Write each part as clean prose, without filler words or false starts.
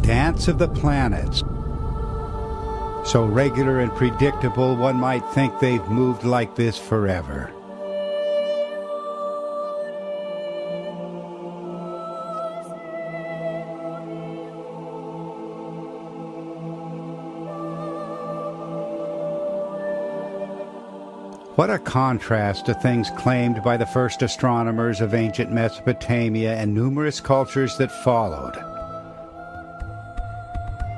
dance of the planets. So regular and predictable, one might think they've moved like this forever. What a contrast to things claimed by the first astronomers of ancient Mesopotamia and numerous cultures that followed.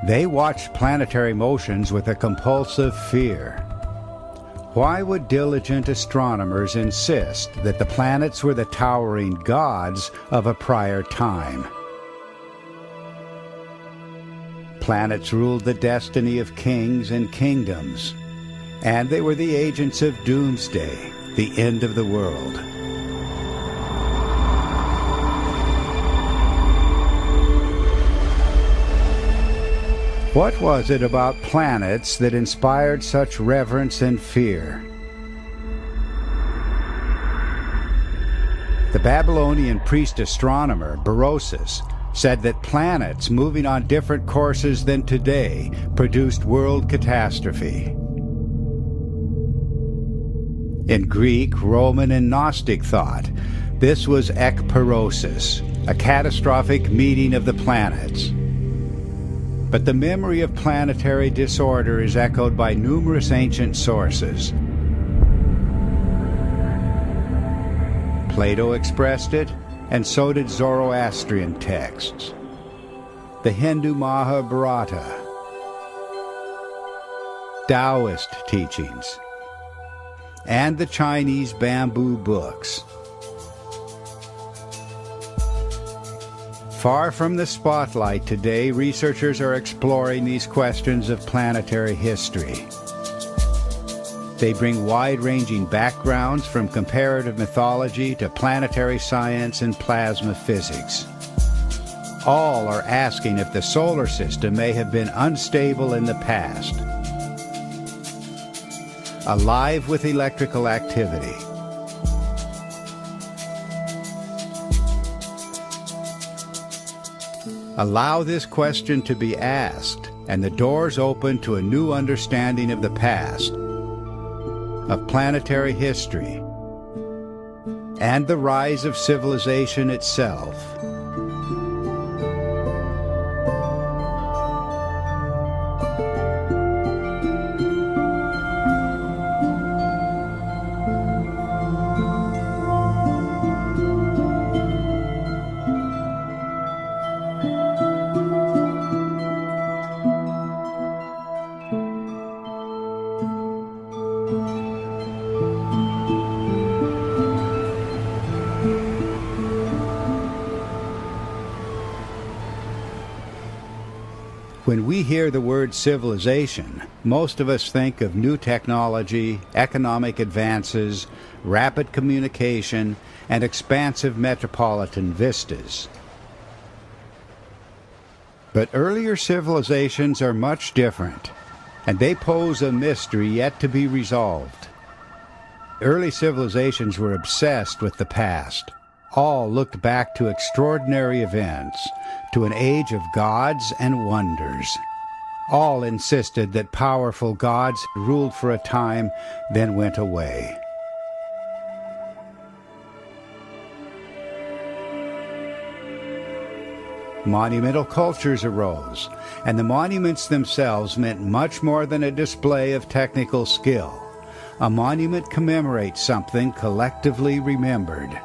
They watched planetary motions with a compulsive fear. Why would diligent astronomers insist that the planets were the towering gods of a prior time? Planets ruled the destiny of kings and kingdoms, and they were the agents of doomsday, the end of the world. What was it about planets that inspired such reverence and fear? The Babylonian priest-astronomer Berosus said that planets moving on different courses than today produced world catastrophe. In Greek, Roman, and Gnostic thought, this was ekperosis, a catastrophic meeting of the planets. But the memory of planetary disorder is echoed by numerous ancient sources. Plato expressed it, and so did Zoroastrian texts. The Hindu Mahabharata, Taoist teachings, and the Chinese bamboo books. Far from the spotlight today, researchers are exploring these questions of planetary history. They bring wide-ranging backgrounds from comparative mythology to planetary science and plasma physics. All are asking if the solar system may have been unstable in the past, alive with electrical activity. Allow this question to be asked, and the doors open to a new understanding of the past, of planetary history, and the rise of civilization itself. When we hear the word civilization, most of us think of new technology, economic advances, rapid communication, and expansive metropolitan vistas. But earlier civilizations are much different, and they pose a mystery yet to be resolved. Early civilizations were obsessed with the past. All looked back to extraordinary events, to an age of gods and wonders. All insisted that powerful gods ruled for a time, then went away. Monumental cultures arose, and the monuments themselves meant much more than a display of technical skill. A monument commemorates something collectively remembered.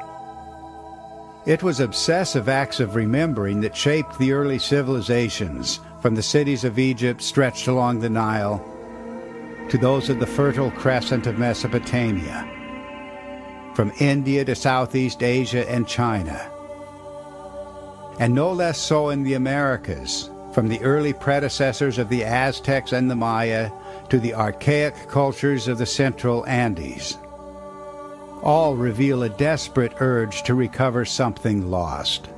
It was obsessive acts of remembering that shaped the early civilizations, from the cities of Egypt stretched along the Nile to those of the Fertile Crescent of Mesopotamia, from India to Southeast Asia and China, and no less so in the Americas, from the early predecessors of the Aztecs and the Maya to the archaic cultures of the Central Andes. All reveal a desperate urge to recover something lost.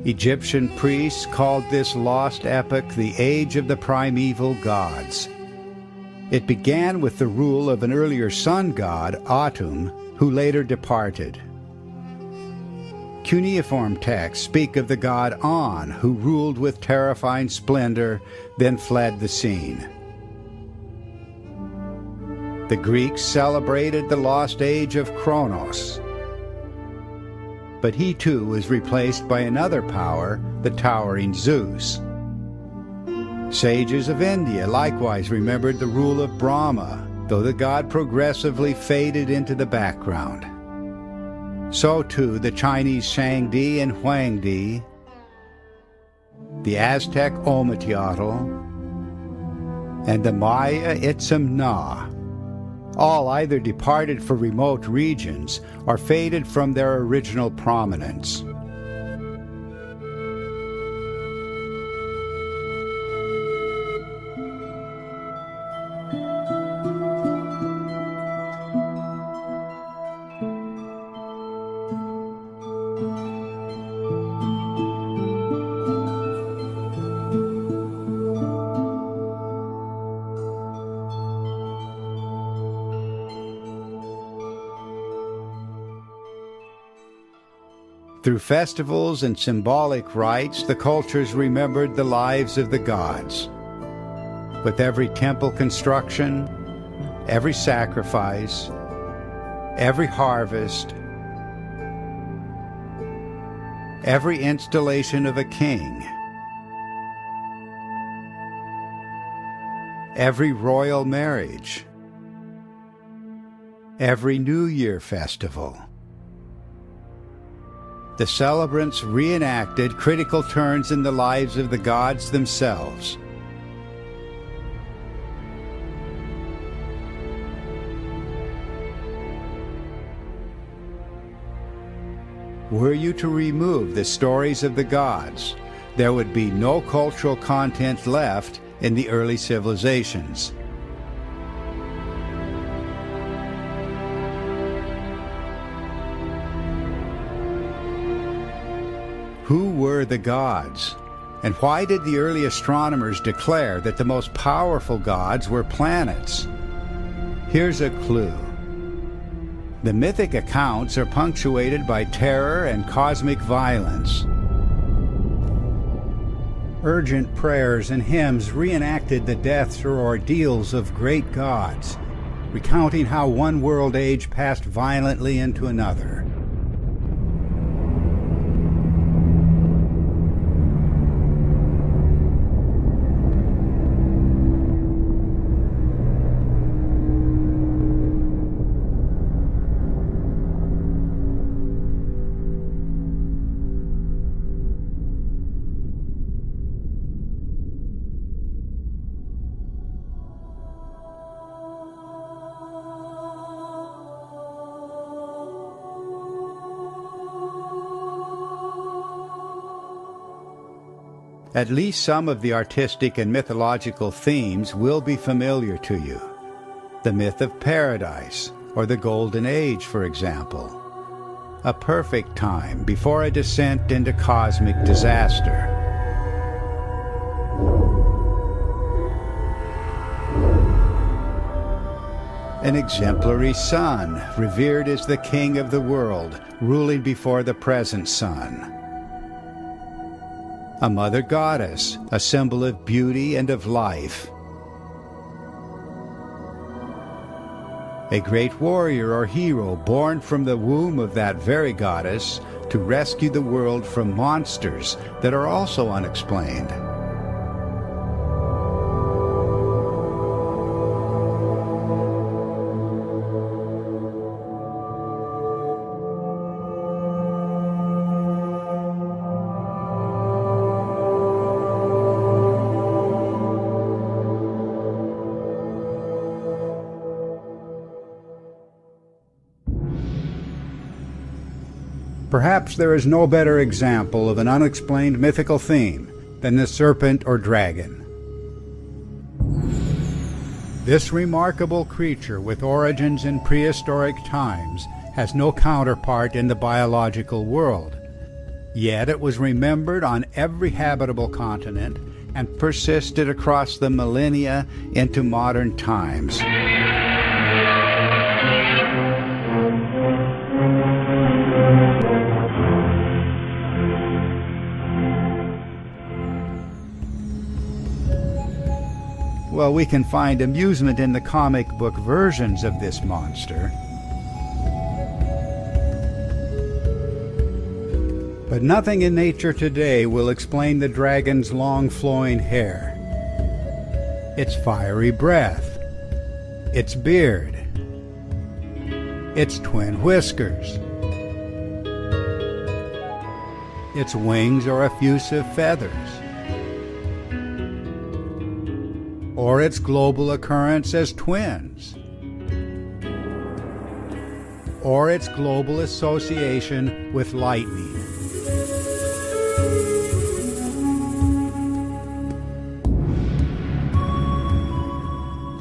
Egyptian priests called this lost epoch the Age of the Primeval Gods. It began with the rule of an earlier sun god, Atum, who later departed. Cuneiform texts speak of the god On, who ruled with terrifying splendor, then fled the scene. The Greeks celebrated the lost age of Kronos, but he too was replaced by another power, the towering Zeus. Sages of India likewise remembered the rule of Brahma, though the god progressively faded into the background. So too the Chinese Shangdi and Huangdi, the Aztec Ometeotl, and the Maya Itzam Na, all either departed for remote regions or faded from their original prominence. Through festivals and symbolic rites, the cultures remembered the lives of the gods. With every temple construction, every sacrifice, every harvest, every installation of a king, every royal marriage, every New Year festival, the celebrants reenacted critical turns in the lives of the gods themselves. Were you to remove the stories of the gods, there would be no cultural content left in the early civilizations. Who were the gods? And why did the early astronomers declare that the most powerful gods were planets? Here's a clue. The mythic accounts are punctuated by terror and cosmic violence. Urgent prayers and hymns reenacted the deaths or ordeals of great gods, recounting how one world age passed violently into another. At least some of the artistic and mythological themes will be familiar to you. The myth of paradise, or the Golden Age, for example. A perfect time before a descent into cosmic disaster. An exemplary sun, revered as the king of the world, ruling before the present sun. A mother goddess, a symbol of beauty and of life. A great warrior or hero born from the womb of that very goddess to rescue the world from monsters that are also unexplained. Perhaps there is no better example of an unexplained mythical theme than the serpent or dragon. This remarkable creature with origins in prehistoric times has no counterpart in the biological world. Yet it was remembered on every habitable continent and persisted across the millennia into modern times. Well, we can find amusement in the comic book versions of this monster. But nothing in nature today will explain the dragon's long flowing hair, its fiery breath, its beard, its twin whiskers, its wings or effusive feathers, or its global occurrence as twins, or its global association with lightning.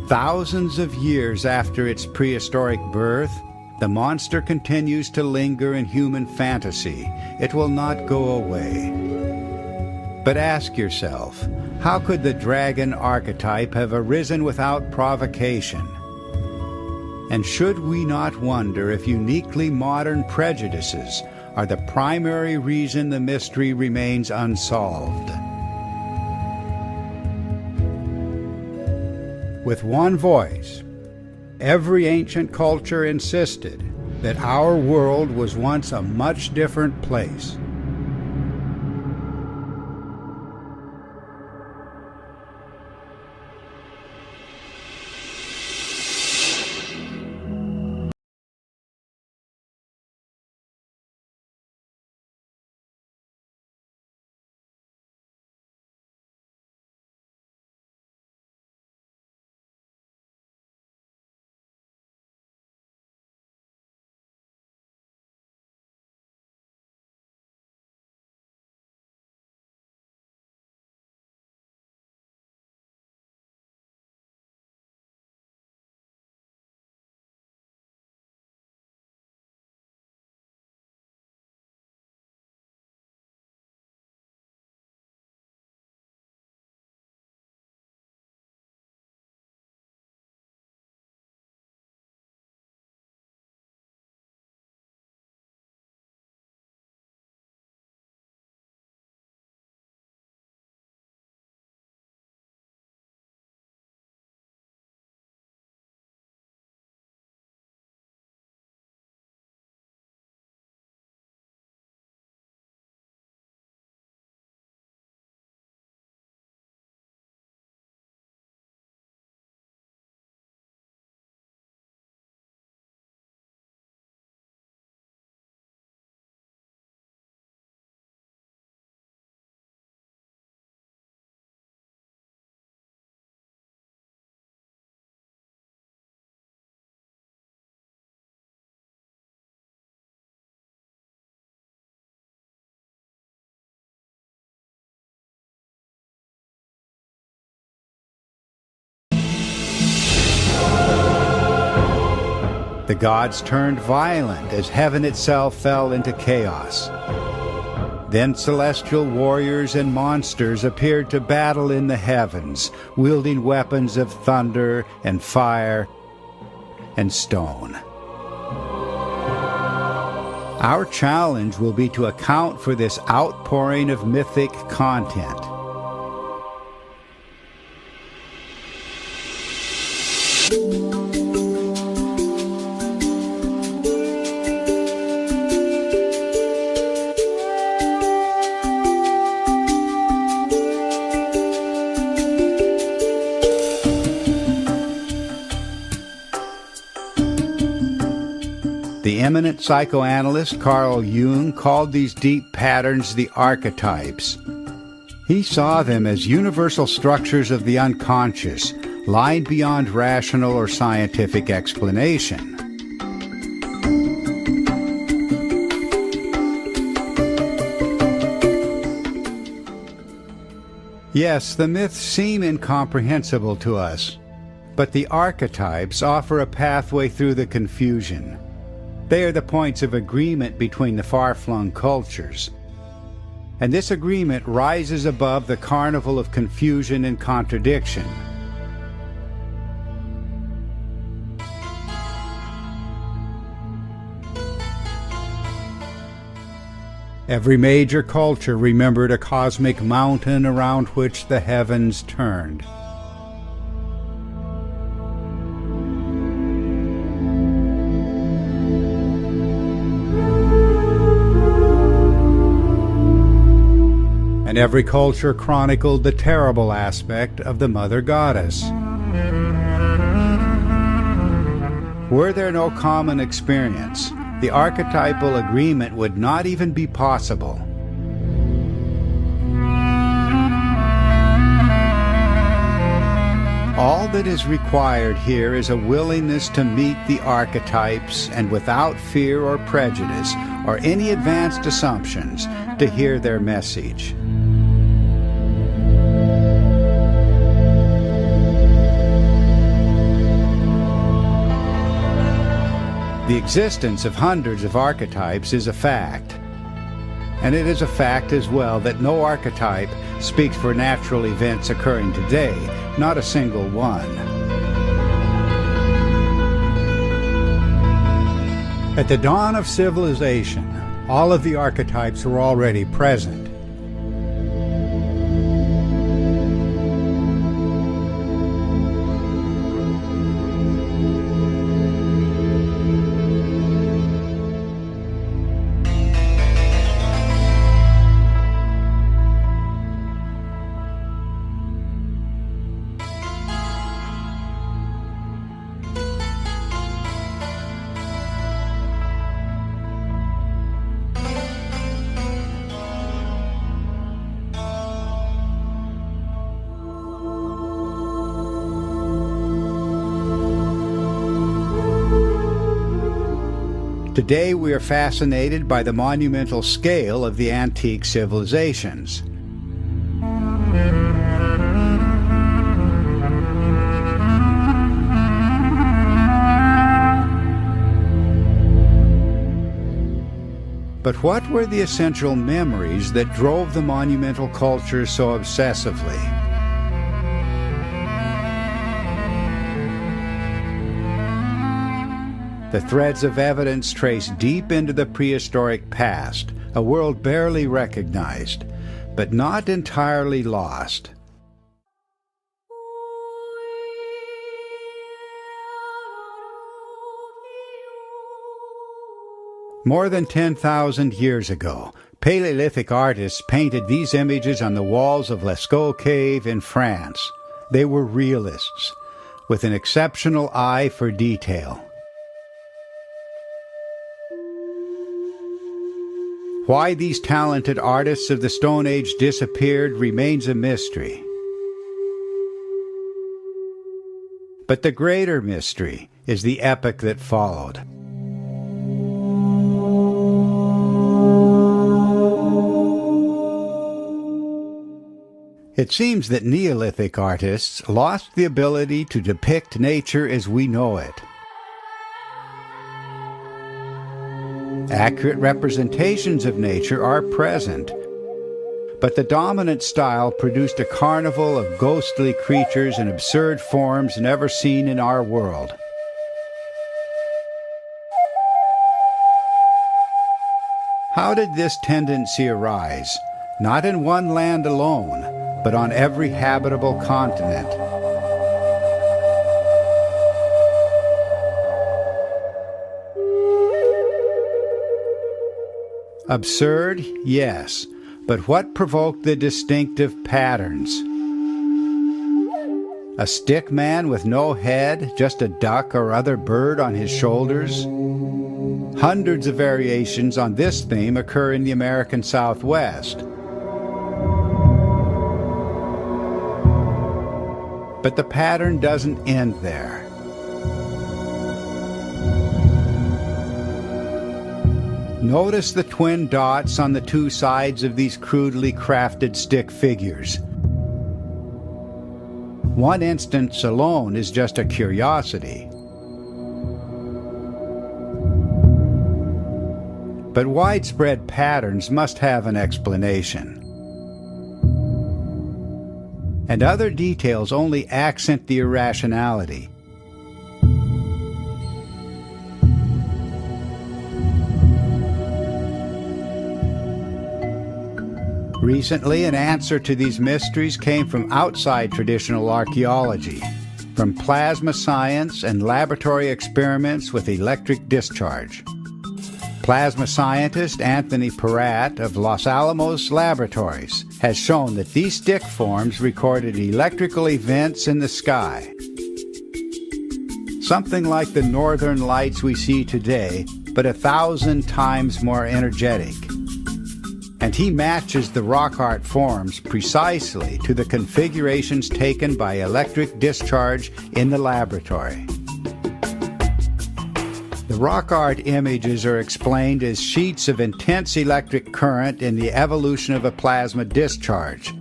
Thousands of years after its prehistoric birth, the monster continues to linger in human fantasy. It will not go away. But ask yourself, how could the dragon archetype have arisen without provocation? And should we not wonder if uniquely modern prejudices are the primary reason the mystery remains unsolved? With one voice, every ancient culture insisted that our world was once a much different place. The gods turned violent as heaven itself fell into chaos. Then celestial warriors and monsters appeared to battle in the heavens, wielding weapons of thunder and fire and stone. Our challenge will be to account for this outpouring of mythic content. The eminent psychoanalyst Carl Jung called these deep patterns the archetypes. He saw them as universal structures of the unconscious, lying beyond rational or scientific explanation. Yes, the myths seem incomprehensible to us, but the archetypes offer a pathway through the confusion. They are the points of agreement between the far-flung cultures. and this agreement rises above the carnival of confusion and contradiction. Every major culture remembered a cosmic mountain around which the heavens turned. And every culture chronicled the terrible aspect of the Mother Goddess. Were there no common experience, the archetypal agreement would not even be possible. All that is required here is a willingness to meet the archetypes and without fear or prejudice or any advanced assumptions to hear their message. The existence of hundreds of archetypes is a fact. And it is a fact as well that no archetype speaks for natural events occurring today, not a single one. At the dawn of civilization, all of the archetypes were already present. Today we are fascinated by the monumental scale of the antique civilizations. But what were the essential memories that drove the monumental culture so obsessively? The threads of evidence trace deep into the prehistoric past, a world barely recognized, but not entirely lost. More than 10,000 years ago, Paleolithic artists painted these images on the walls of Lascaux Cave in France. They were realists, with an exceptional eye for detail. Why these talented artists of the Stone Age disappeared remains a mystery. But the greater mystery is the epoch that followed. It seems that Neolithic artists lost the ability to depict nature as we know it. Accurate representations of nature are present, but the dominant style produced a carnival of ghostly creatures and absurd forms never seen in our world. How did this tendency arise? Not in one land alone, but on every habitable continent. Absurd, yes, but what provoked the distinctive patterns? A stick man with no head, just a duck or other bird on his shoulders? Hundreds of variations on this theme occur in the American Southwest. But the pattern doesn't end there. Notice the twin dots on the two sides of these crudely crafted stick figures. One instance alone is just a curiosity. But widespread patterns must have an explanation. And other details only accent the irrationality. Recently, an answer to these mysteries came from outside traditional archaeology, from plasma science and laboratory experiments with electric discharge. Plasma scientist Anthony Peratt of Los Alamos Laboratories has shown that these stick forms recorded electrical events in the sky. Something like the northern lights we see today, but 1,000 times more energetic. And he matches the rock art forms precisely to the configurations taken by electric discharge in the laboratory. The rock art images are explained as sheets of intense electric current in the evolution of a plasma discharge.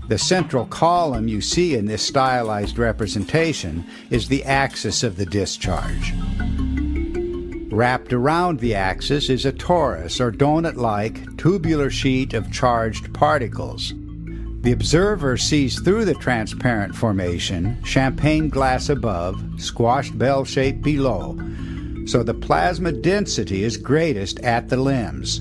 The central column you see in this stylized representation is the axis of the discharge. Wrapped around the axis is a torus or donut-like tubular sheet of charged particles. The observer sees through the transparent formation, champagne glass above, squashed bell shape below, so the plasma density is greatest at the limbs.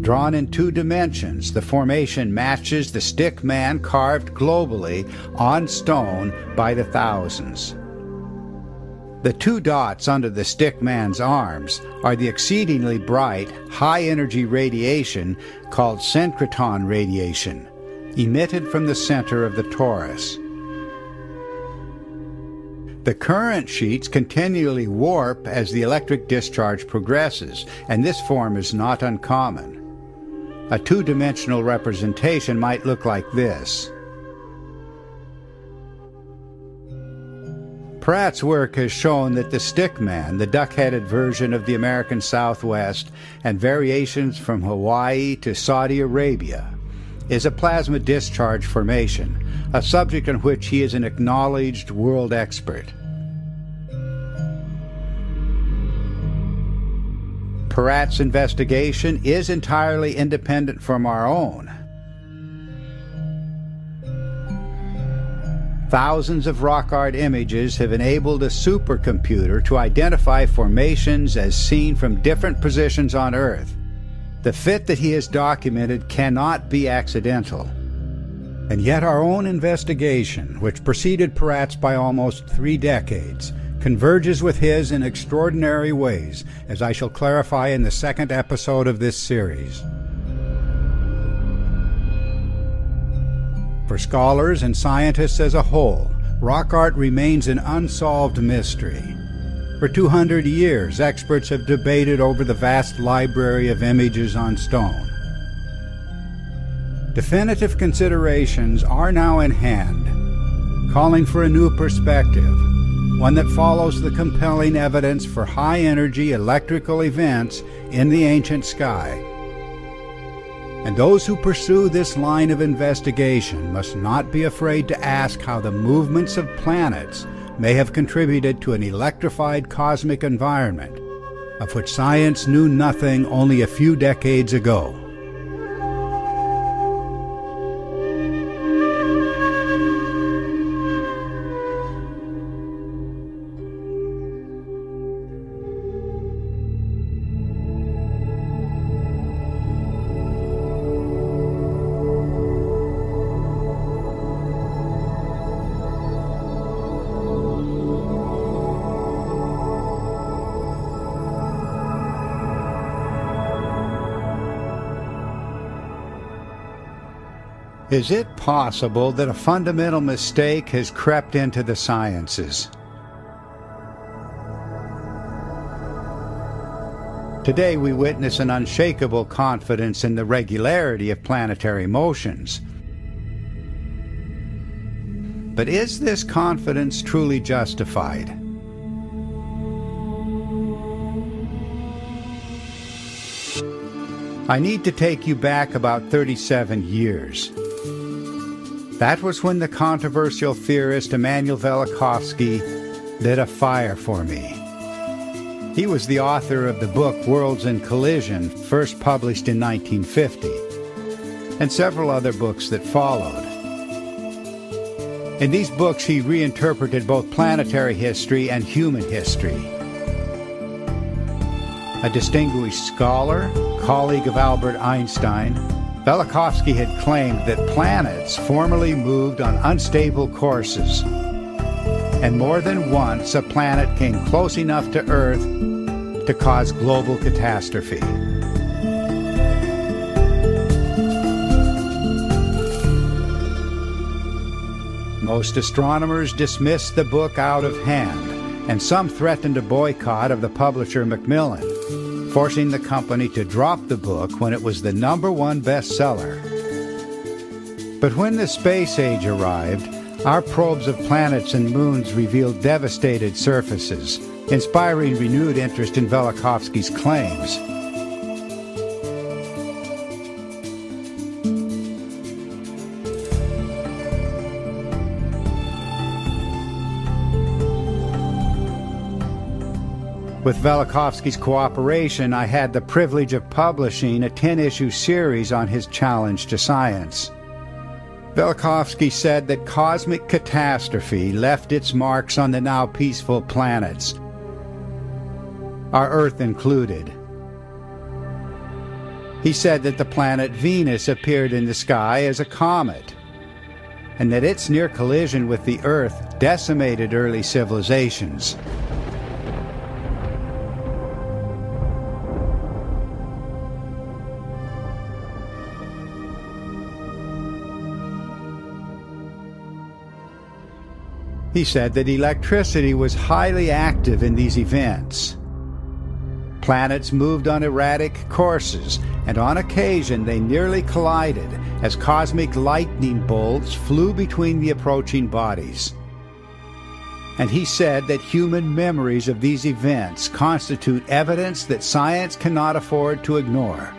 Drawn in 2 dimensions, the formation matches the stick man carved globally on stone by the thousands. The 2 dots under the stick man's arms are the exceedingly bright, high-energy radiation called synchrotron radiation, emitted from the center of the torus. The current sheets continually warp as the electric discharge progresses, and this form is not uncommon. A 2-dimensional representation might look like this. Peratt's work has shown that the stickman, the duck-headed version of the American Southwest, and variations from Hawaii to Saudi Arabia, is a plasma discharge formation, a subject on which he is an acknowledged world expert. Peratt's investigation is entirely independent from our own. Thousands of rock art images have enabled a supercomputer to identify formations as seen from different positions on Earth. The fit that he has documented cannot be accidental. And yet our own investigation, which preceded Peratt's by almost 3 decades, converges with his in extraordinary ways, as I shall clarify in the 2nd episode of this series. For scholars and scientists as a whole, rock art remains an unsolved mystery. For 200 years, experts have debated over the vast library of images on stone. Definitive considerations are now in hand, calling for a new perspective, one that follows the compelling evidence for high-energy electrical events in the ancient sky. And those who pursue this line of investigation must not be afraid to ask how the movements of planets may have contributed to an electrified cosmic environment, of which science knew nothing only a few decades ago. Is it possible that a fundamental mistake has crept into the sciences? Today we witness an unshakable confidence in the regularity of planetary motions. But is this confidence truly justified? I need to take you back about 37 years. That was when the controversial theorist Immanuel Velikovsky lit a fire for me. He was the author of the book Worlds in Collision, first published in 1950, and several other books that followed. In these books, he reinterpreted both planetary history and human history. A distinguished scholar, colleague of Albert Einstein, Velikovsky had claimed that planets formerly moved on unstable courses, and more than once a planet came close enough to Earth to cause global catastrophe. Most astronomers dismissed the book out of hand, and some threatened a boycott of the publisher Macmillan, forcing the company to drop the book when it was the #1 bestseller. But when the space age arrived, our probes of planets and moons revealed devastated surfaces, inspiring renewed interest in Velikovsky's claims. With Velikovsky's cooperation, I had the privilege of publishing a 10-issue series on his challenge to science. Velikovsky said that cosmic catastrophe left its marks on the now peaceful planets, our Earth included. He said that the planet Venus appeared in the sky as a comet, and that its near collision with the Earth decimated early civilizations. He said that electricity was highly active in these events. Planets moved on erratic courses, and on occasion they nearly collided as cosmic lightning bolts flew between the approaching bodies. And he said that human memories of these events constitute evidence that science cannot afford to ignore.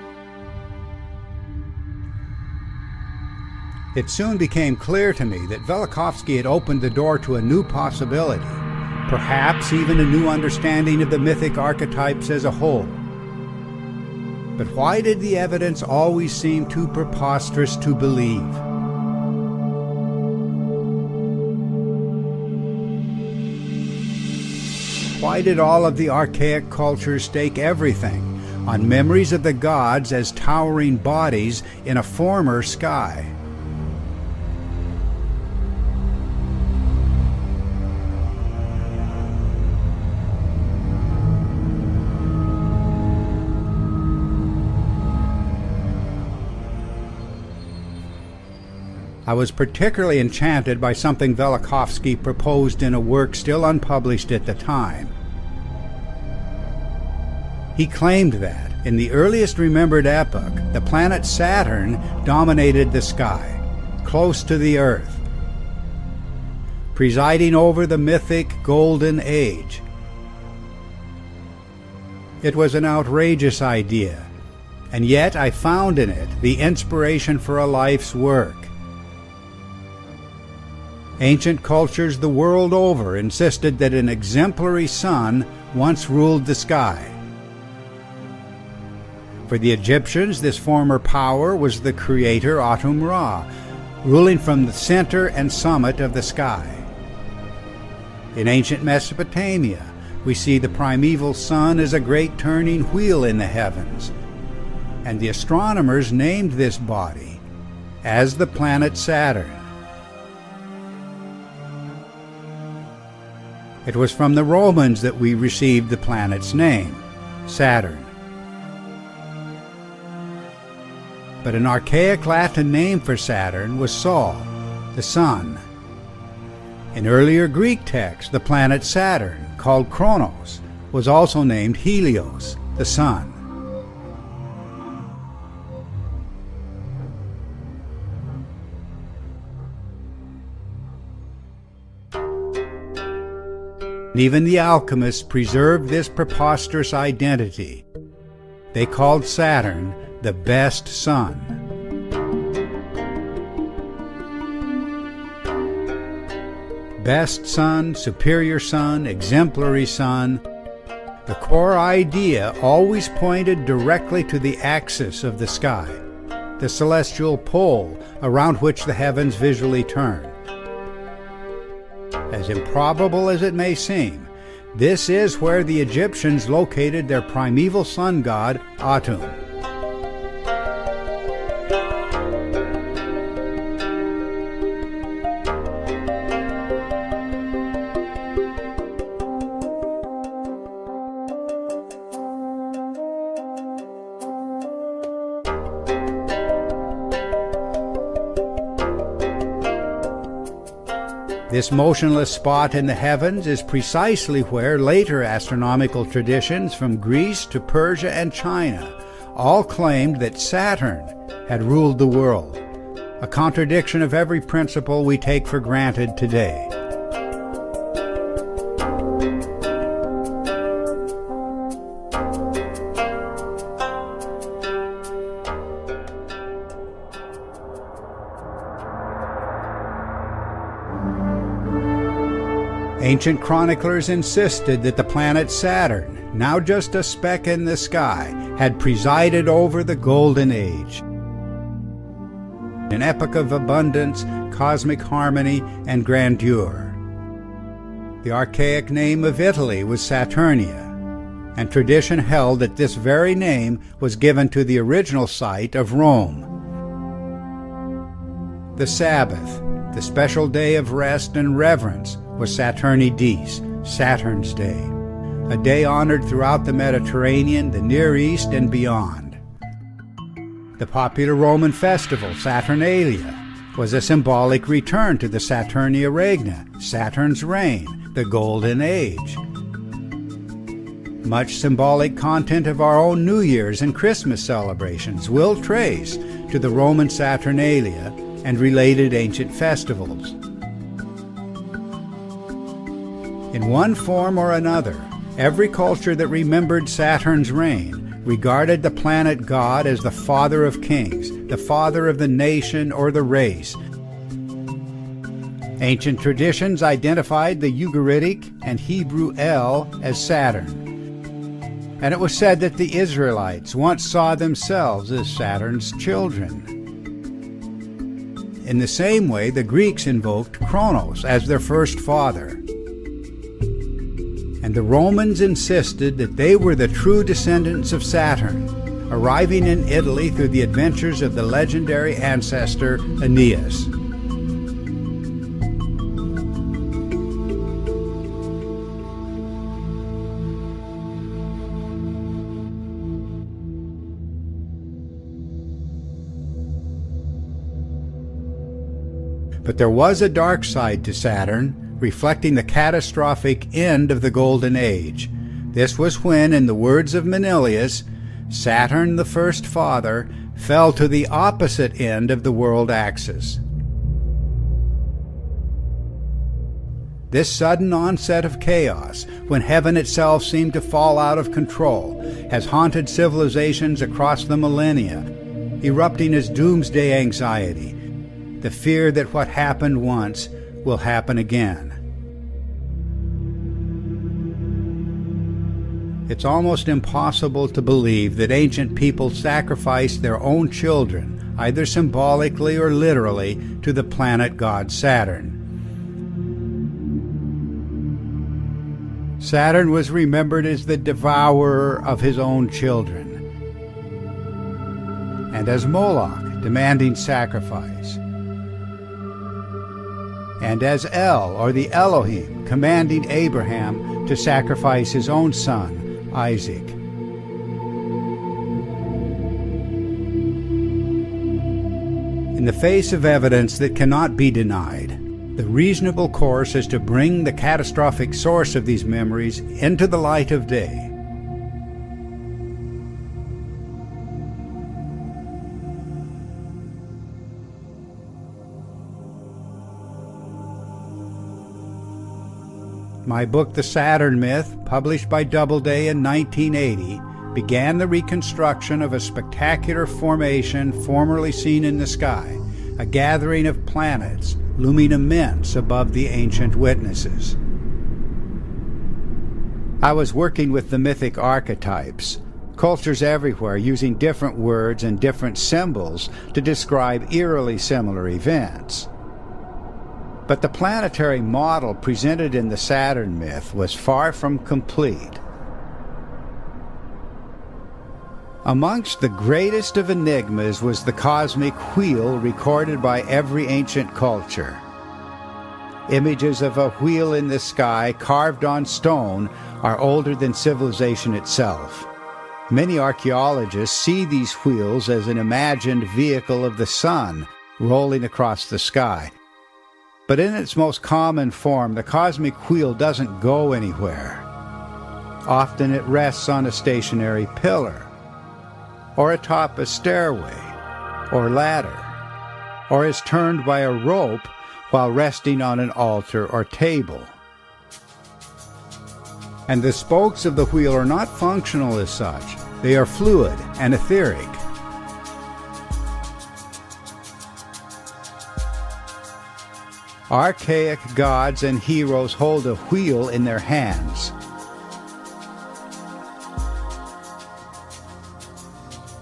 It soon became clear to me that Velikovsky had opened the door to a new possibility, perhaps even a new understanding of the mythic archetypes as a whole. But why did the evidence always seem too preposterous to believe? Why did all of the archaic cultures stake everything on memories of the gods as towering bodies in a former sky? I was particularly enchanted by something Velikovsky proposed in a work still unpublished at the time. He claimed that, in the earliest remembered epoch, the planet Saturn dominated the sky, close to the Earth, presiding over the mythic Golden Age. It was an outrageous idea, and yet I found in it the inspiration for a life's work. Ancient cultures the world over insisted that an exemplary sun once ruled the sky. For the Egyptians, this former power was the creator Atum-Ra, ruling from the center and summit of the sky. In ancient Mesopotamia, we see the primeval sun as a great turning wheel in the heavens, and the astronomers named this body as the planet Saturn. It was from the Romans that we received the planet's name, Saturn. But an archaic Latin name for Saturn was Sol, the sun. In earlier Greek texts, the planet Saturn, called Kronos, was also named Helios, the sun. Even the alchemists preserved this preposterous identity. They called Saturn the best sun. Best sun, superior sun, exemplary sun. The core idea always pointed directly to the axis of the sky, the celestial pole around which the heavens visually turn. As improbable as it may seem, this is where the Egyptians located their primeval sun god, Atum. This motionless spot in the heavens is precisely where later astronomical traditions from Greece to Persia and China all claimed that Saturn had ruled the world, a contradiction of every principle we take for granted today. Ancient chroniclers insisted that the planet Saturn, now just a speck in the sky, had presided over the Golden Age, an epoch of abundance, cosmic harmony, and grandeur. The archaic name of Italy was Saturnia, and tradition held that this very name was given to the original site of Rome. The Sabbath, the special day of rest and reverence, was Saturni Dies, Saturn's Day, a day honored throughout the Mediterranean, the Near East, and beyond. The popular Roman festival, Saturnalia, was a symbolic return to the Saturnia Regna, Saturn's reign, the Golden Age. Much symbolic content of our own New Year's and Christmas celebrations will trace to the Roman Saturnalia and related ancient festivals. In one form or another, every culture that remembered Saturn's reign regarded the planet god as the father of kings, the father of the nation or the race. Ancient traditions identified the Ugaritic and Hebrew El as Saturn, and it was said that the Israelites once saw themselves as Saturn's children. In the same way, the Greeks invoked Kronos as their first father. And the Romans insisted that they were the true descendants of Saturn, arriving in Italy through the adventures of the legendary ancestor Aeneas. But there was a dark side to Saturn, reflecting the catastrophic end of the Golden Age. This was when, in the words of Manilius, Saturn, the first father, fell to the opposite end of the world axis. This sudden onset of chaos, when heaven itself seemed to fall out of control, has haunted civilizations across the millennia, erupting as doomsday anxiety, the fear that what happened once will happen again. It's almost impossible to believe that ancient people sacrificed their own children, either symbolically or literally, to the planet god Saturn. Saturn was remembered as the devourer of his own children, and as Moloch, demanding sacrifice, and as El, or the Elohim, commanding Abraham to sacrifice his own son, Isaac. In the face of evidence that cannot be denied, the reasonable course is to bring the catastrophic source of these memories into the light of day. My book, The Saturn Myth, published by Doubleday in 1980, began the reconstruction of a spectacular formation formerly seen in the sky, a gathering of planets looming immense above the ancient witnesses. I was working with the mythic archetypes, cultures everywhere using different words and different symbols to describe eerily similar events. But the planetary model presented in the Saturn myth was far from complete. Amongst the greatest of enigmas was the cosmic wheel recorded by every ancient culture. Images of a wheel in the sky carved on stone are older than civilization itself. Many archaeologists see these wheels as an imagined vehicle of the sun rolling across the sky. But in its most common form, the cosmic wheel doesn't go anywhere. Often it rests on a stationary pillar, or atop a stairway or ladder, or is turned by a rope while resting on an altar or table. And the spokes of the wheel are not functional as such. They are fluid and etheric. Archaic gods and heroes hold a wheel in their hands.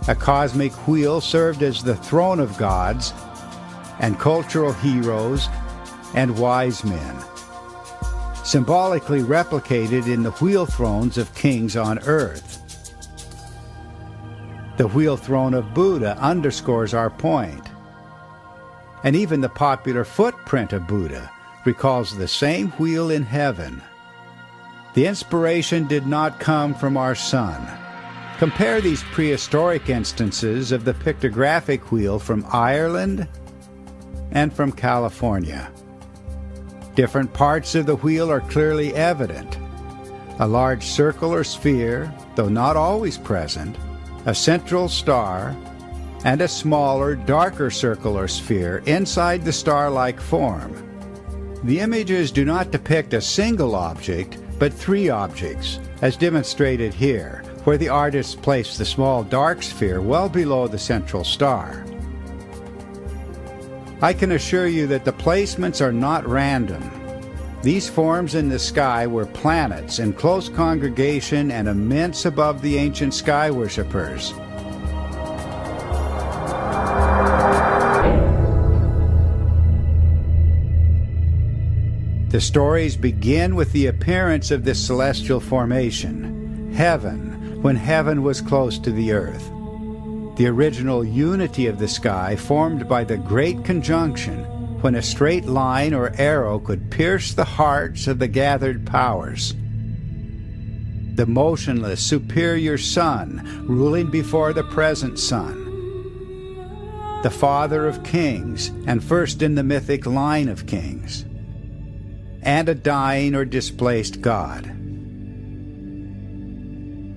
A cosmic wheel served as the throne of gods and cultural heroes and wise men, symbolically replicated in the wheel thrones of kings on earth. The wheel throne of Buddha underscores our point, and even the popular footprint of Buddha recalls the same wheel in heaven. The inspiration did not come from our sun. Compare these prehistoric instances of the pictographic wheel from Ireland and from California. Different parts of the wheel are clearly evident. A large circle or sphere, though not always present, a central star, and a smaller, darker circle or sphere inside the star-like form. The images do not depict a single object, but three objects, as demonstrated here, where the artist placed the small dark sphere well below the central star. I can assure you that the placements are not random. These forms in the sky were planets in close congregation and immense above the ancient sky worshippers. The stories begin with the appearance of this celestial formation, heaven, when heaven was close to the earth. The original unity of the sky formed by the Great Conjunction, when a straight line or arrow could pierce the hearts of the gathered powers. The motionless, superior sun, ruling before the present sun. The father of kings, and first in the mythic line of kings. And a dying or displaced god.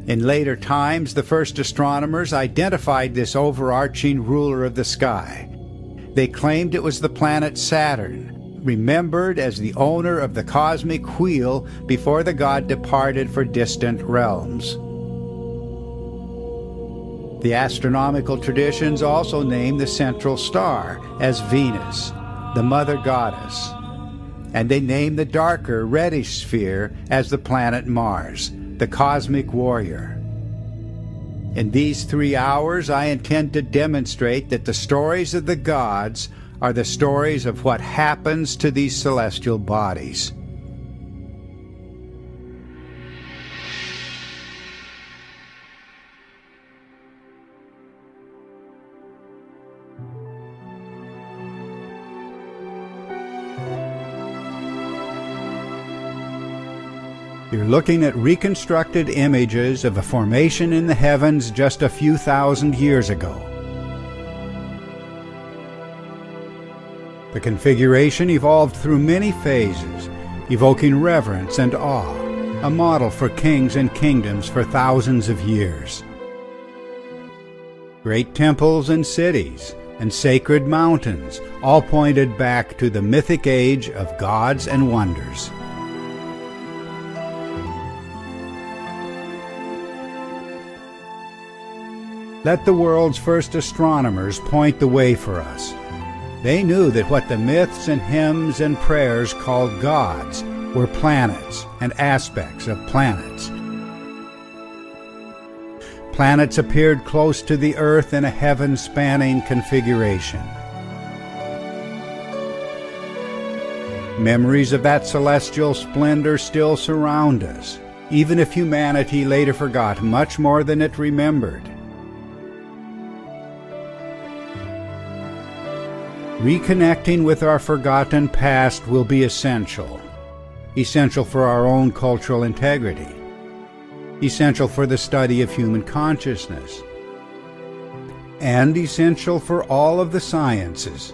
In later times, the first astronomers identified this overarching ruler of the sky. They claimed it was the planet Saturn, remembered as the owner of the cosmic wheel before the god departed for distant realms. The astronomical traditions also name the central star as Venus, the mother goddess, and they name the darker reddish sphere as the planet Mars, the cosmic warrior. In these 3 hours, I intend to demonstrate that the stories of the gods are the stories of what happens to these celestial bodies. You're looking at reconstructed images of a formation in the heavens just a few thousand years ago. The configuration evolved through many phases, evoking reverence and awe, a model for kings and kingdoms for thousands of years. Great temples and cities, and sacred mountains all pointed back to the mythic age of gods and wonders. Let the world's first astronomers point the way for us. They knew that what the myths and hymns and prayers called gods were planets and aspects of planets. Planets appeared close to the Earth in a heaven-spanning configuration. Memories of that celestial splendor still surround us, even if humanity later forgot much more than it remembered. Reconnecting with our forgotten past will be essential for our own cultural integrity, essential for the study of human consciousness, and essential for all of the sciences.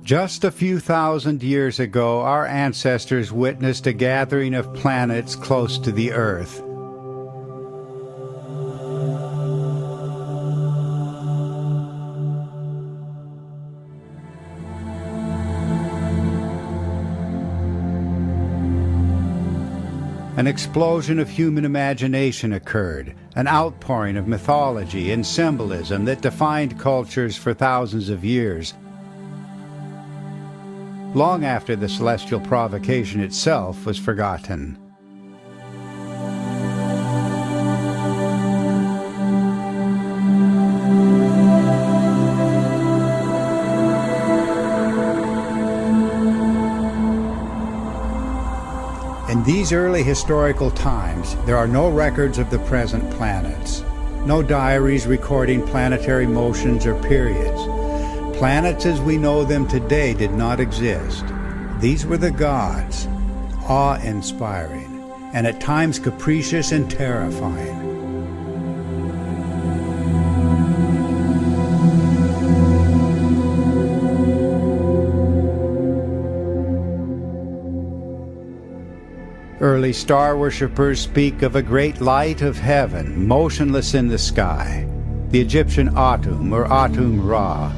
Just a few thousand years ago, our ancestors witnessed a gathering of planets close to the Earth. An explosion of human imagination occurred, an outpouring of mythology and symbolism that defined cultures for thousands of years, long after the celestial provocation itself was forgotten. In these early historical times, there are no records of the present planets, no diaries recording planetary motions or periods. Planets as we know them today did not exist. These were the gods, awe-inspiring, and at times capricious and terrifying. Early star worshippers speak of a great light of heaven, motionless in the sky, the Egyptian Atum or Atum Ra,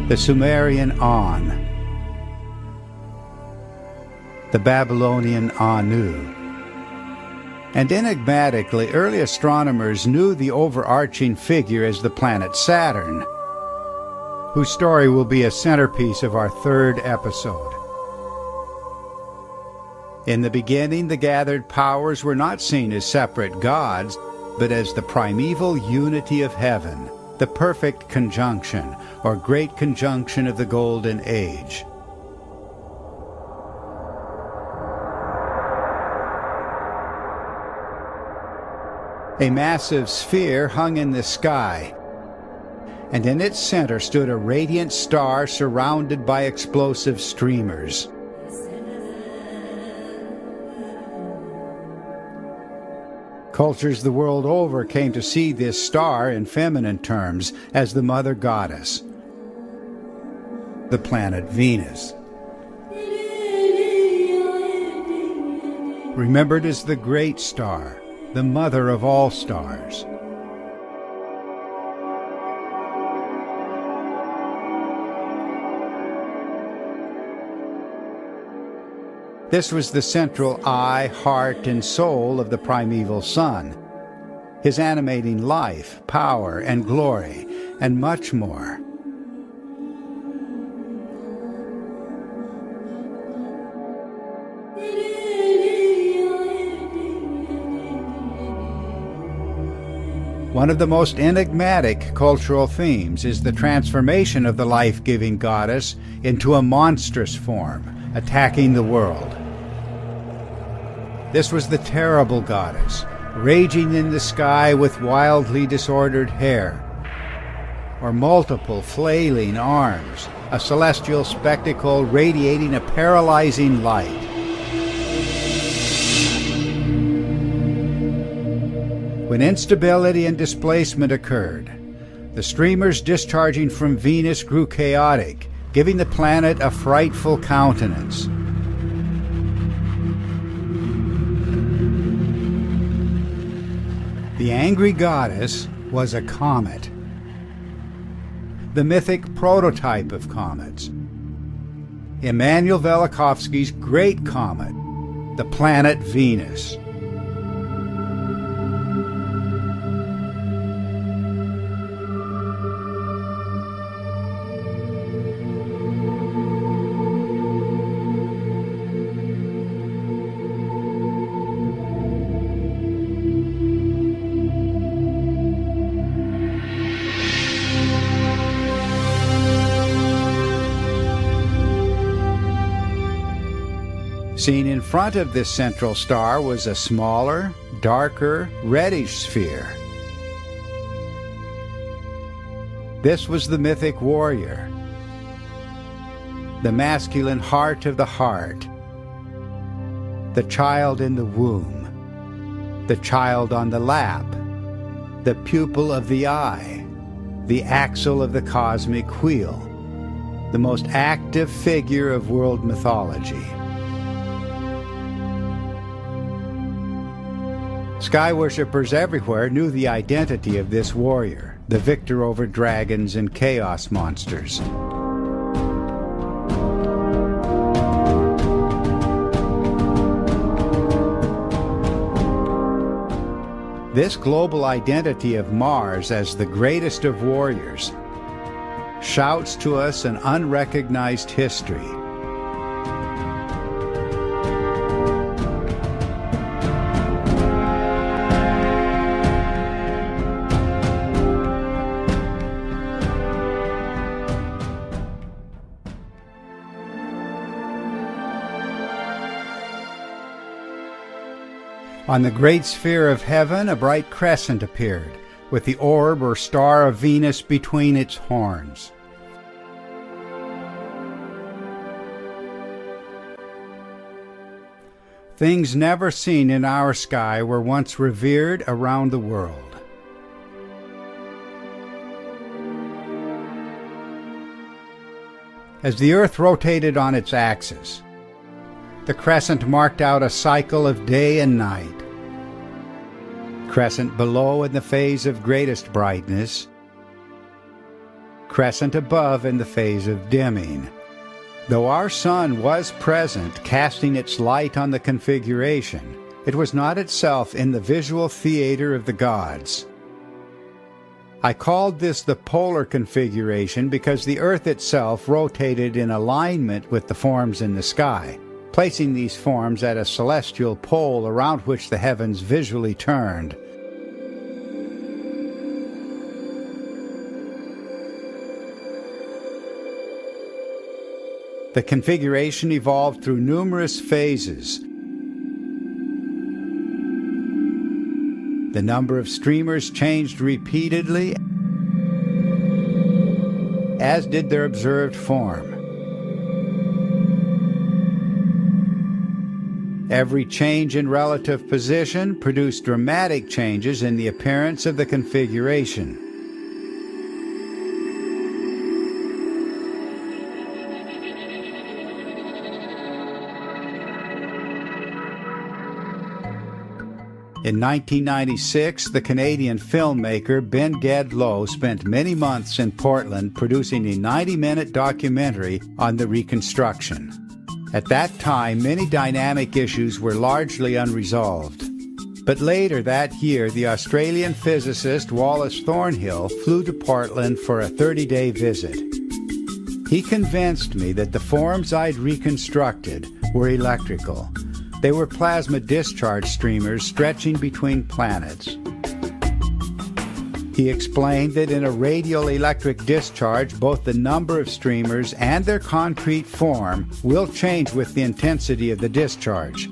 the Sumerian On, the Babylonian Anu. And enigmatically, early astronomers knew the overarching figure as the planet Saturn, whose story will be a centerpiece of our third episode. In the beginning, the gathered powers were not seen as separate gods, but as the primeval unity of heaven, the perfect conjunction, or great conjunction of the Golden Age. A massive sphere hung in the sky, and in its center stood a radiant star surrounded by explosive streamers. Cultures the world over came to see this star in feminine terms as the mother goddess, the planet Venus. Remembered as the great star, the mother of all stars. This was the central eye, heart, and soul of the primeval sun, his animating life, power, and glory, and much more. One of the most enigmatic cultural themes is the transformation of the life-giving goddess into a monstrous form, attacking the world. This was the terrible goddess, raging in the sky with wildly disordered hair, or multiple flailing arms, a celestial spectacle radiating a paralyzing light. When instability and displacement occurred, the streamers discharging from Venus grew chaotic, giving the planet a frightful countenance. The angry goddess was a comet, the mythic prototype of comets. Immanuel Velikovsky's great comet, the planet Venus. Seen in front of this central star was a smaller, darker, reddish sphere. This was the mythic warrior, the masculine heart of the heart, the child in the womb, the child on the lap, the pupil of the eye, the axle of the cosmic wheel, the most active figure of world mythology. Sky worshippers everywhere knew the identity of this warrior, the victor over dragons and chaos monsters. This global identity of Mars as the greatest of warriors shouts to us an unrecognized history. On the great sphere of heaven, a bright crescent appeared, with the orb or star of Venus between its horns. Things never seen in our sky were once revered around the world. As the Earth rotated on its axis, the crescent marked out a cycle of day and night. Crescent below in the phase of greatest brightness, crescent above in the phase of dimming. Though our sun was present, casting its light on the configuration, it was not itself in the visual theater of the gods. I called this the polar configuration because the Earth itself rotated in alignment with the forms in the sky, placing these forms at a celestial pole around which the heavens visually turned. The configuration evolved through numerous phases. The number of streamers changed repeatedly, as did their observed form. Every change in relative position produced dramatic changes in the appearance of the configuration. In 1996, the Canadian filmmaker Ben Gedlow spent many months in Portland producing a 90-minute documentary on the reconstruction. At that time, many dynamic issues were largely unresolved. But later that year, the Australian physicist Wallace Thornhill flew to Portland for a 30-day visit. He convinced me that the forms I'd reconstructed were electrical. They were plasma discharge streamers stretching between planets. He explained that in a radial electric discharge, both the number of streamers and their concrete form will change with the intensity of the discharge.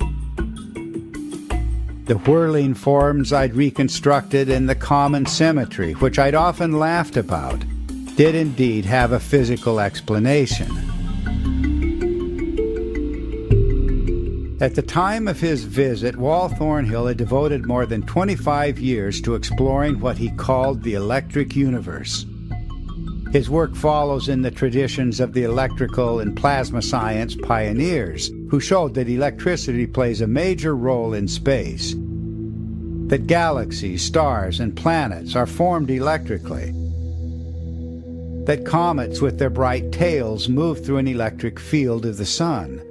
The whirling forms I'd reconstructed and the common symmetry, which I'd often laughed about, did indeed have a physical explanation. At the time of his visit, Wal Thornhill had devoted more than 25 years to exploring what he called the electric universe. His work follows in the traditions of the electrical and plasma science pioneers, who showed that electricity plays a major role in space. that galaxies, stars, and planets are formed electrically, that comets with their bright tails move through an electric field of the sun.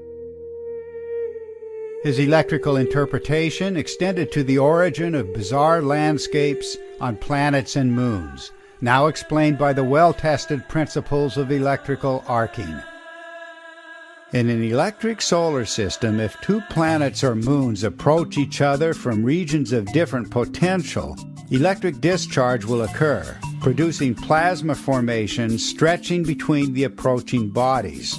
His electrical interpretation extended to the origin of bizarre landscapes on planets and moons, now explained by the well-tested principles of electrical arcing. In an electric solar system, if two planets or moons approach each other from regions of different potential, electric discharge will occur, producing plasma formations stretching between the approaching bodies.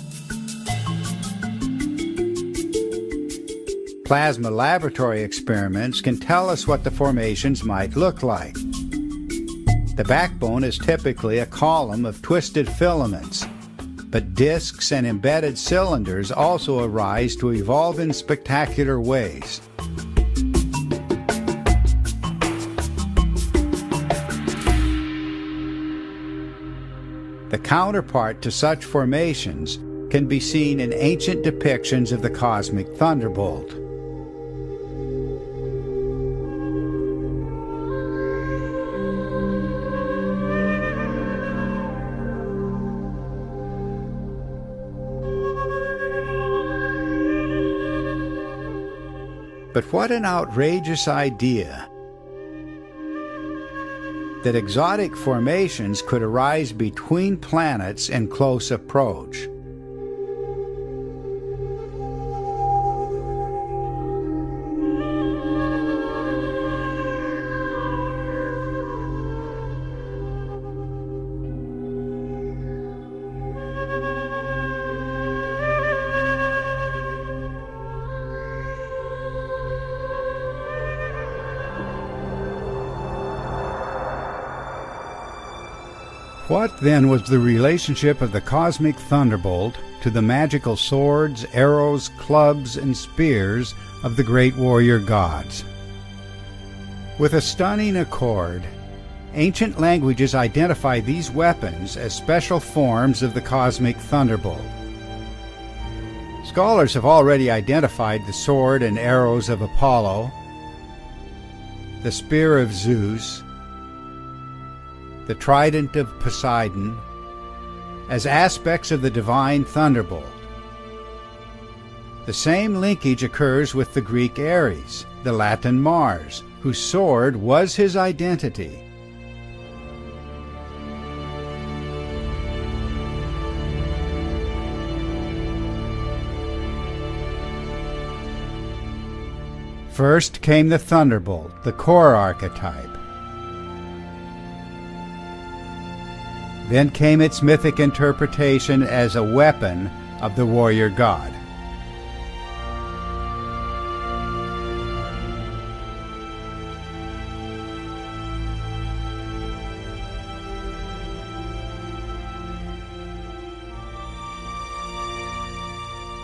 Plasma laboratory experiments can tell us what the formations might look like. The backbone is typically a column of twisted filaments, but disks and embedded cylinders also arise to evolve in spectacular ways. The counterpart to such formations can be seen in ancient depictions of the cosmic thunderbolt. But what an outrageous idea that exotic formations could arise between planets in close approach. What then was the relationship of the cosmic thunderbolt to the magical swords, arrows, clubs, and spears of the great warrior gods? With a stunning accord, ancient languages identify these weapons as special forms of the cosmic thunderbolt. Scholars have already identified the sword and arrows of Apollo, the spear of Zeus, the trident of Poseidon, as aspects of the divine thunderbolt. The same linkage occurs with the Greek Ares, the Latin Mars, whose sword was his identity. First came the thunderbolt, the core archetype. Then came its mythic interpretation as a weapon of the warrior god.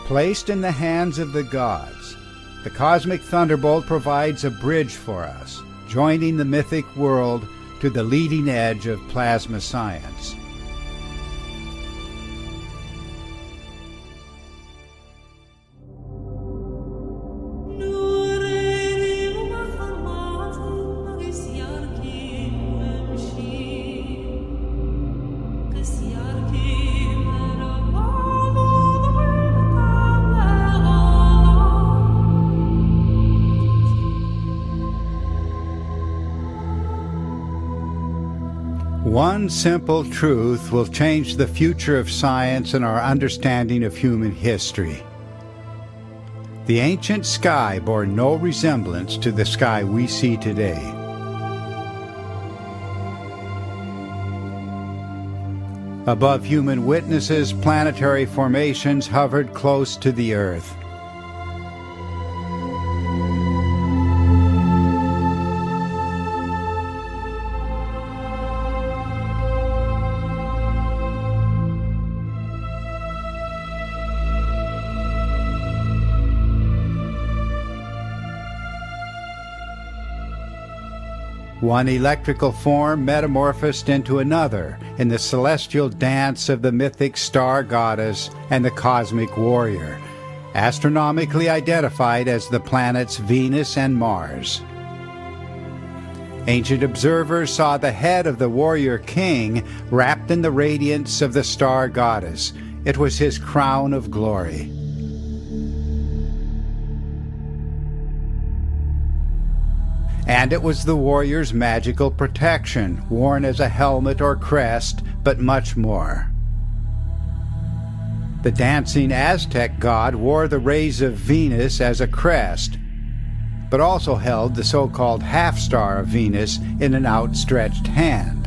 Placed in the hands of the gods, the cosmic thunderbolt provides a bridge for us, joining the mythic world to the leading edge of plasma science. One simple truth will change the future of science and our understanding of human history. The ancient sky bore no resemblance to the sky we see today. Above human witnesses, planetary formations hovered close to the Earth. One electrical form metamorphosed into another in the celestial dance of the mythic star goddess and the cosmic warrior, astronomically identified as the planets Venus and Mars. Ancient observers saw the head of the warrior king wrapped in the radiance of the star goddess. It was his crown of glory. And it was the warrior's magical protection, worn as a helmet or crest, but much more. The dancing Aztec god wore the rays of Venus as a crest, but also held the so-called half-star of Venus in an outstretched hand.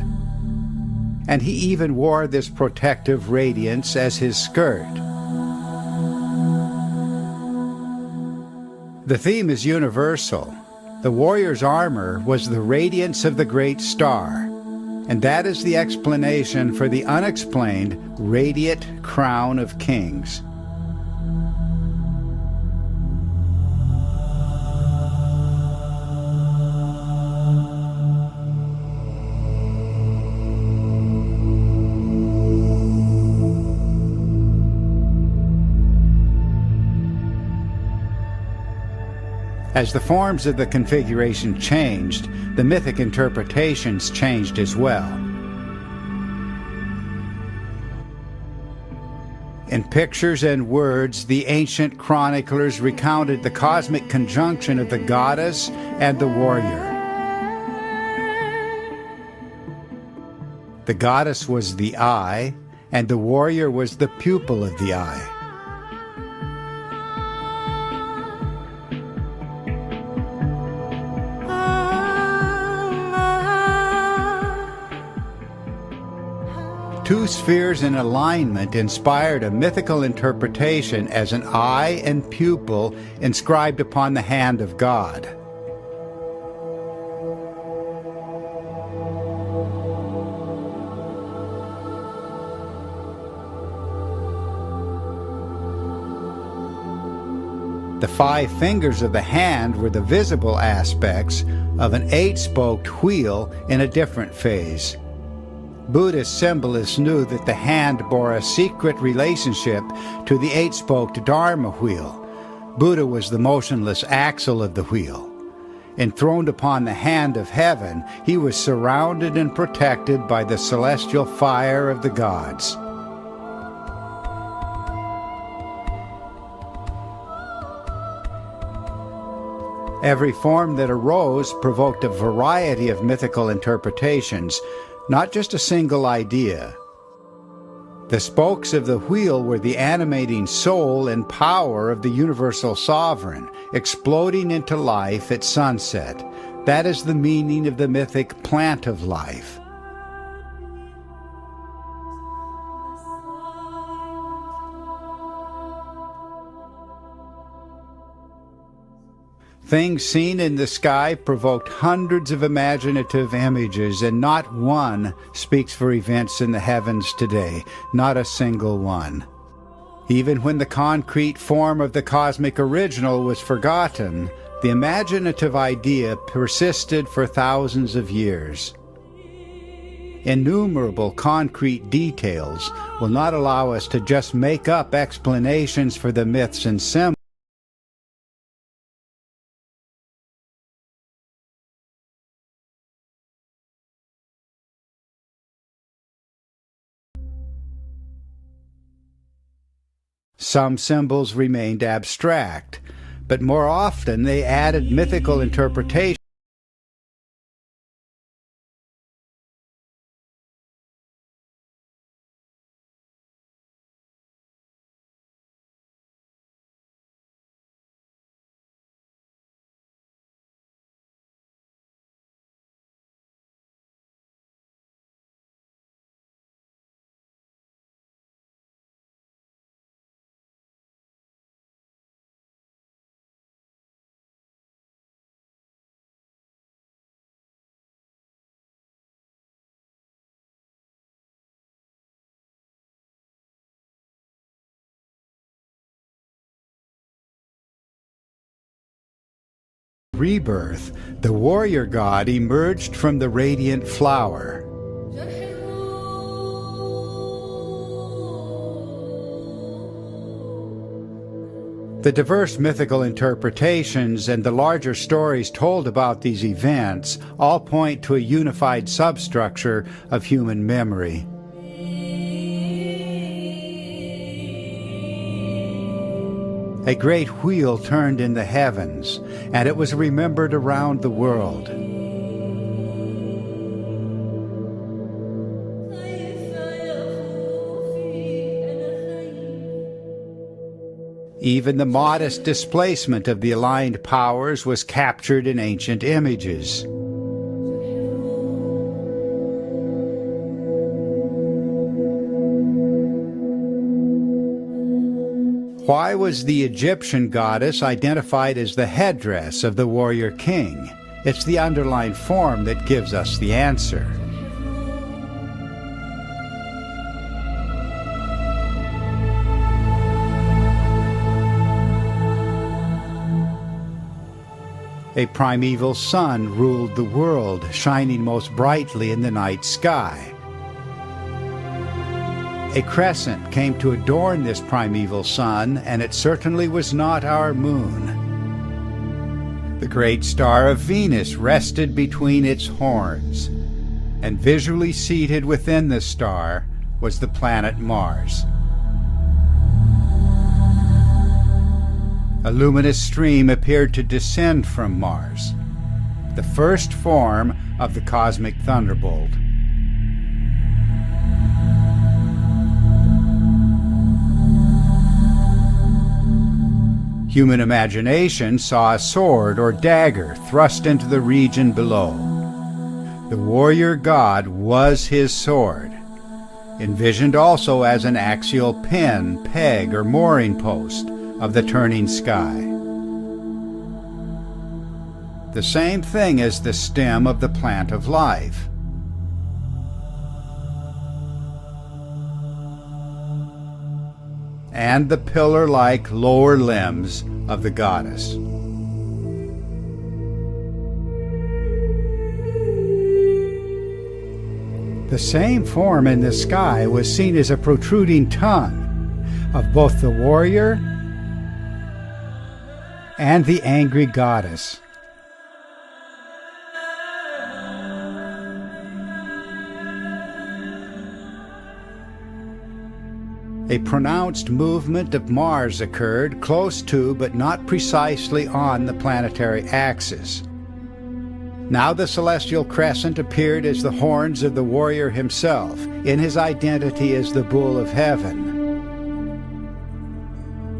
And he even wore this protective radiance as his skirt. The theme is universal. The warrior's armor was the radiance of the great star, and that is the explanation for the unexplained radiant crown of kings. As the forms of the configuration changed, the mythic interpretations changed as well. In pictures and words, the ancient chroniclers recounted the cosmic conjunction of the goddess and the warrior. The goddess was the eye, and the warrior was the pupil of the eye. Two spheres in alignment inspired a mythical interpretation as an eye and pupil inscribed upon the hand of God. The 5 fingers of the hand were the visible aspects of an 8-spoked wheel in a different phase. Buddhist symbolists knew that the hand bore a secret relationship to the 8-spoked Dharma wheel. Buddha was the motionless axle of the wheel. Enthroned upon the hand of heaven, he was surrounded and protected by the celestial fire of the gods. Every form that arose provoked a variety of mythical interpretations, not just a single idea. The spokes of the wheel were the animating soul and power of the universal sovereign, exploding into life at sunset. That is the meaning of the mythic plant of life. Things seen in the sky provoked hundreds of imaginative images, and not one speaks for events in the heavens today, not a single one. Even when the concrete form of the cosmic original was forgotten, the imaginative idea persisted for thousands of years. Innumerable concrete details will not allow us to just make up explanations for the myths and symbols. Some symbols remained abstract, but more often they added mythical interpretations. Rebirth, the warrior god emerged from the radiant flower. The diverse mythical interpretations and the larger stories told about these events all point to a unified substructure of human memory. A great wheel turned in the heavens, and it was remembered around the world. Even the modest displacement of the aligned powers was captured in ancient images. Why was the Egyptian goddess identified as the headdress of the warrior king? It's the underlying form that gives us the answer. A primeval sun ruled the world, shining most brightly in the night sky. A crescent came to adorn this primeval sun, and it certainly was not our moon. The great star of Venus rested between its horns, and visually seated within the star was the planet Mars. A luminous stream appeared to descend from Mars, the first form of the cosmic thunderbolt. Human imagination saw a sword or dagger thrust into the region below. The warrior god was his sword, envisioned also as an axial pin, peg, or mooring post of the turning sky. The same thing as the stem of the plant of life. And the pillar-like lower limbs of the goddess. The same form in the sky was seen as a protruding tongue of both the warrior and the angry goddess. A pronounced movement of Mars occurred close to but not precisely on the planetary axis. Now the celestial crescent appeared as the horns of the warrior himself, in his identity as the bull of heaven.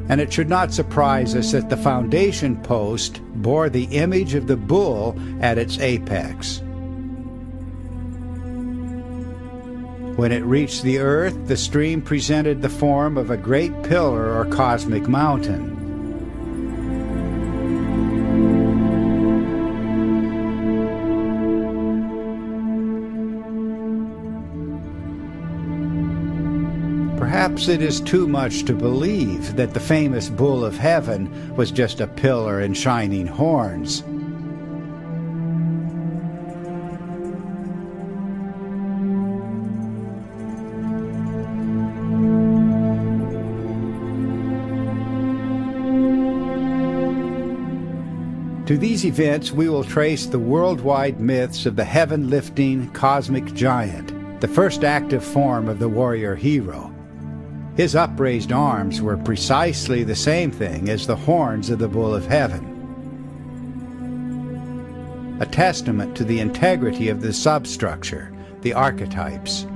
And it should not surprise us that the foundation post bore the image of the bull at its apex. When it reached the earth, the stream presented the form of a great pillar or cosmic mountain. Perhaps it is too much to believe that the famous bull of heaven was just a pillar and shining horns. To these events we will trace the worldwide myths of the heaven-lifting cosmic giant, the first active form of the warrior hero. His upraised arms were precisely the same thing as the horns of the bull of heaven, a testament to the integrity of the substructure, the archetypes.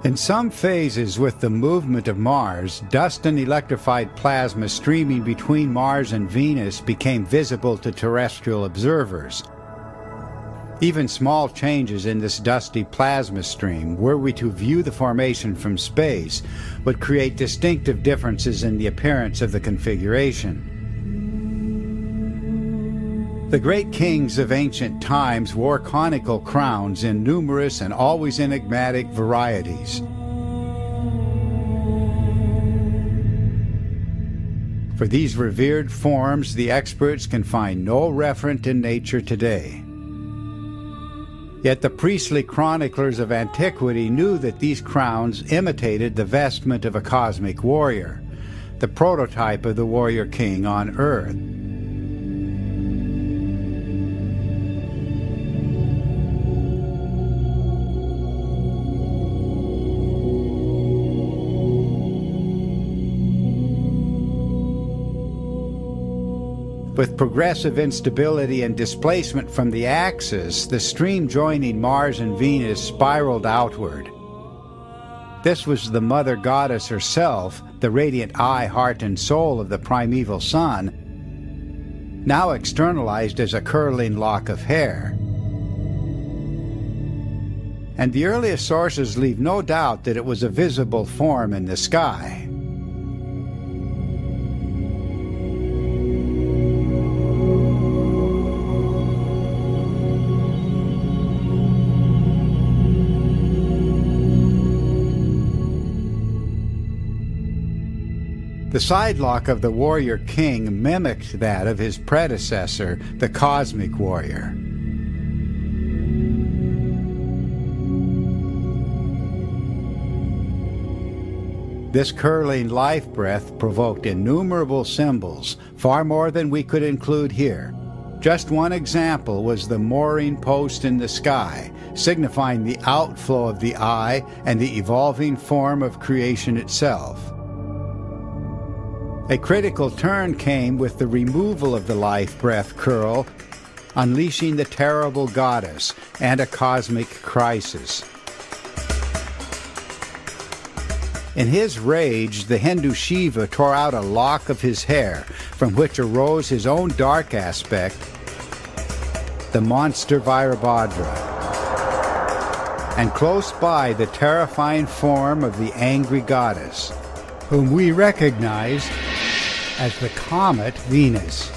In some phases with the movement of Mars, dust and electrified plasma streaming between Mars and Venus became visible to terrestrial observers. Even small changes in this dusty plasma stream, were we to view the formation from space, would create distinctive differences in the appearance of the configuration. The great kings of ancient times wore conical crowns in numerous and always enigmatic varieties. For these revered forms, the experts can find no referent in nature today. Yet the priestly chroniclers of antiquity knew that these crowns imitated the vestment of a cosmic warrior, the prototype of the warrior king on Earth. With progressive instability and displacement from the axis, the stream joining Mars and Venus spiraled outward. This was the mother goddess herself, the radiant eye, heart, and soul of the primeval sun, now externalized as a curling lock of hair. And the earliest sources leave no doubt that it was a visible form in the sky. The sidelock of the warrior king mimicked that of his predecessor, the cosmic warrior. This curling life breath provoked innumerable symbols, far more than we could include here. Just one example was the mooring post in the sky, signifying the outflow of the eye and the evolving form of creation itself. A critical turn came with the removal of the life breath curl, unleashing the terrible goddess and a cosmic crisis. In his rage, the Hindu Shiva tore out a lock of his hair, from which arose his own dark aspect, the monster Virabhadra, and close by the terrifying form of the angry goddess, whom we recognize as the comet Venus.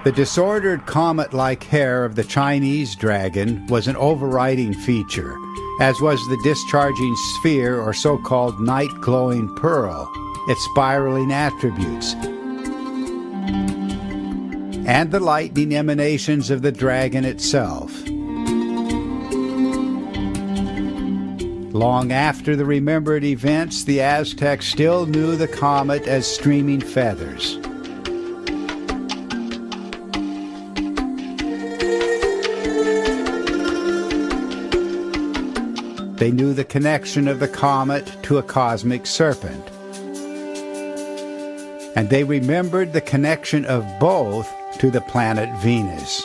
The disordered comet-like hair of the Chinese dragon was an overriding feature, as was the discharging sphere or so-called night-glowing pearl, its spiraling attributes, and the lightning emanations of the dragon itself. Long after the remembered events, the Aztecs still knew the comet as streaming feathers. They knew the connection of the comet to a cosmic serpent. And they remembered the connection of both to the planet Venus.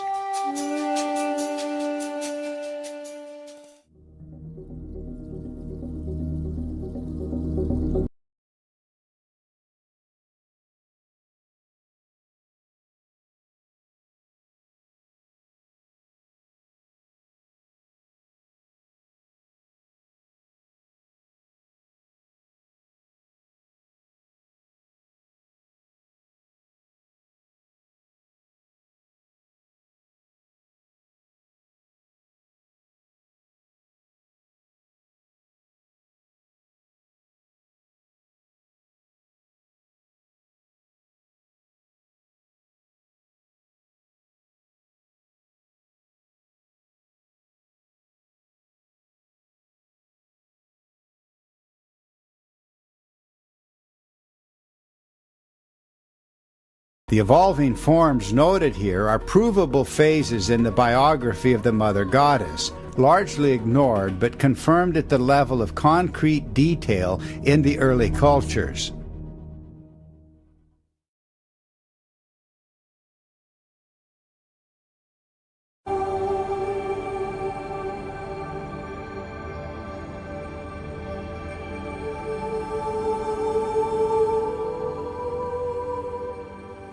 The evolving forms noted here are provable phases in the biography of the Mother Goddess, largely ignored but confirmed at the level of concrete detail in the early cultures.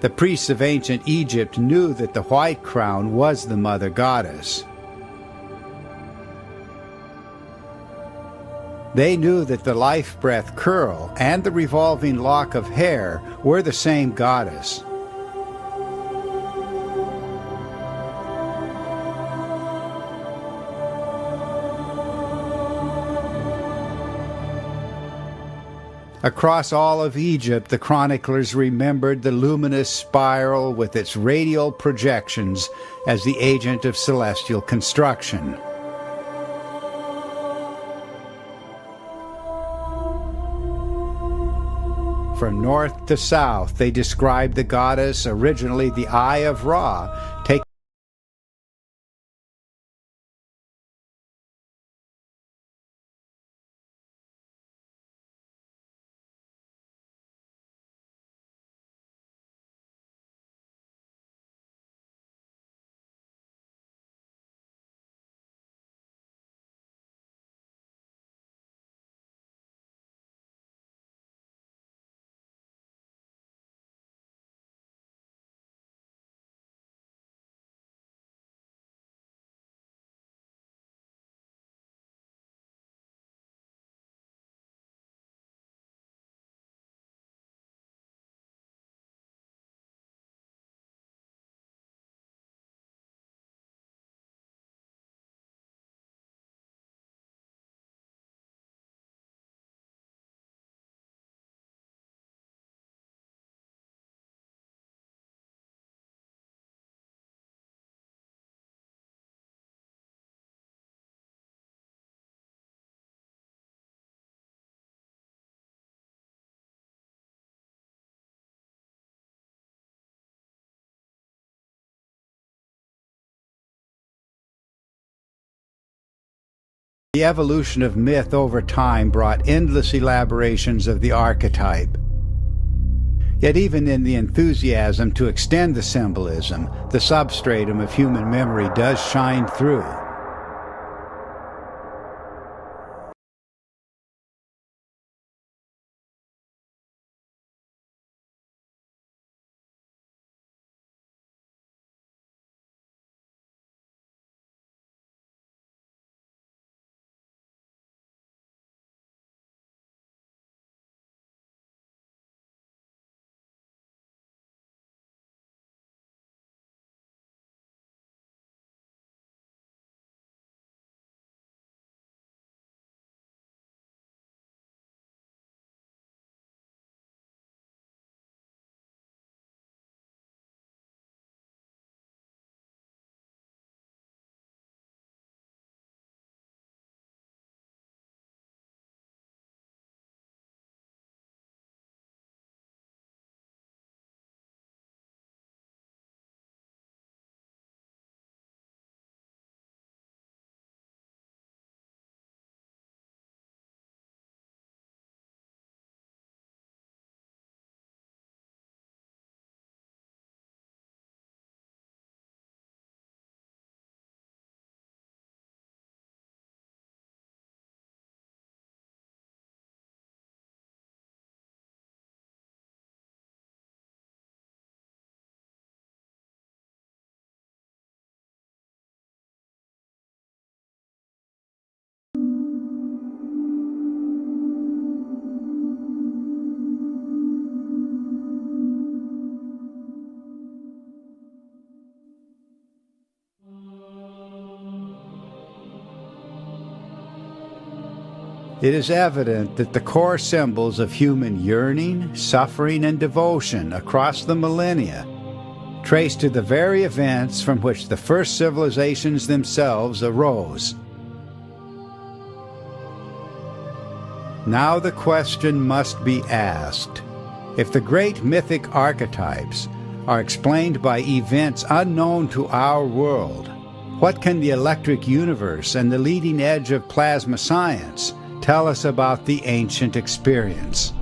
The priests of ancient Egypt knew that the white crown was the Mother Goddess. They knew that the life-breath curl and the revolving lock of hair were the same goddess. Across all of Egypt, the chroniclers remembered the luminous spiral with its radial projections as the agent of celestial construction. From north to south, they described the goddess, originally the Eye of Ra, taking the evolution of myth over time brought endless elaborations of the archetype. Yet even in the enthusiasm to extend the symbolism, the substratum of human memory does shine through. It is evident that the core symbols of human yearning, suffering, and devotion across the millennia trace to the very events from which the first civilizations themselves arose. Now the question must be asked: if the great mythic archetypes are explained by events unknown to our world. What can the electric universe and the leading edge of plasma science tell us about the ancient experience?